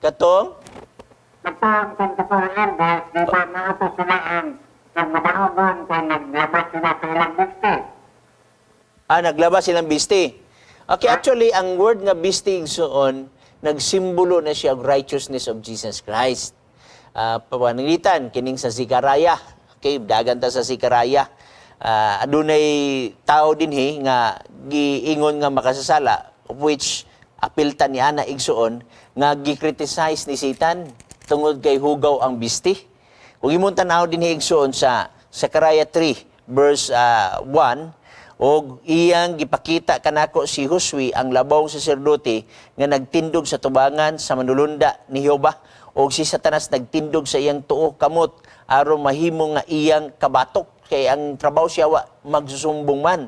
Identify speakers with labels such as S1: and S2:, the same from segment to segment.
S1: Katong?
S2: Katong 24 elders, di ba mga susulaan, nang madaogon kay naglabas sila sa ilang gusto.
S1: Naglabas silang bisti. Okay, actually, ang word nga bisti igsoon, nagsimbolo na siya of righteousness of Jesus Christ. Pawanangitan, kining sa Zikaraya. Okay, dagan ta sa Zikaraya. Adunay tao din nga giingon nga makasasala, of which apiltan ni Ana igsoon, nga gi-criticize ni Satan tungod kay hugaw ang bisti. Kung imong tanaw din igsoon sa Zechariah 3, verse 1, og iyang gipakita kanako si Josue ang labawng saserdote nga nagtindog sa tubangan sa manulunda ni Jehova, og si Satanas nagtindog sa iyang tuo kamot aron mahimo nga iyang kabatok kay ang trabaho siya magsusumbong man.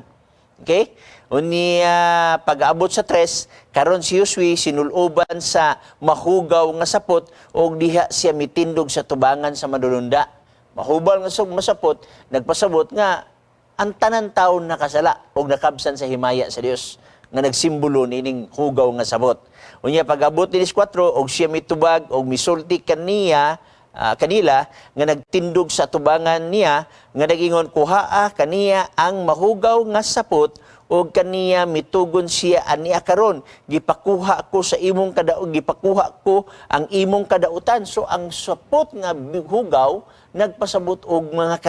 S1: Okay? Unya pag-aabot sa 3, karon si Josue sinuloban sa mahugaw nga sapot og diha siya mitindog sa tubangan sa manulunda. Mahubal nga masapot, nagpasabot nga ang tanan taon nakasala o nakabsan sa himaya sa Dios nga nagsimbolo nining hugaw nga sabot. Unya pag-abot ni 4 og siya mitubag og misulti kanila nga nagtindog sa tubangan niya nga nagingon kuhaa kaniya ang mahugaw nga sapot og kaniya mitugon siya aniya karon gipakuha ko sa imong gipakuha ko ang imong kadautan. So ang sapot nga hugaw nagpasabot og mga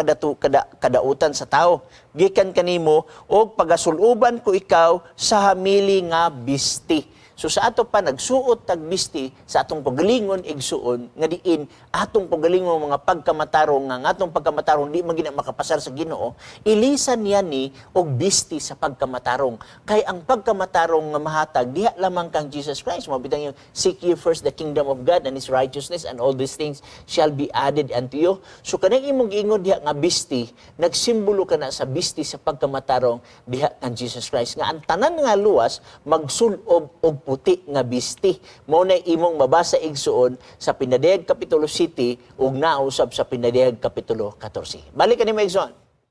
S1: kadautan sa tao. Gikan kanimo og pagasuluban ko ikaw sa hamili nga bisti. So sa ato pa nagsuot tag bisti sa atong pagalingon igsuon nga diin atong pagalingon mga pagkamatarong nga atong pagkamatarong di man gina makapasar sa Ginoo, ilisan niya ni og bisti sa pagkamatarong. Kay ang pagkamatarong nga mahatag diha lamang kang Jesus Christ. Mabitang yung seek ye first the kingdom of God and His righteousness and all these things shall be added unto you. So kanang imong giingon diha nga bisti, nagsimbolo ka na sa bisti sa pagkamatarong diha kang Jesus Christ. Nga ang tanan nga luwas magsulob og puti nga bisti. Mao na imong mabasa igsuon sa Pinadayag Kapitulo 7 ug nausab sa Pinadayag Kapitulo 14. Balik ka ni Maigsoon.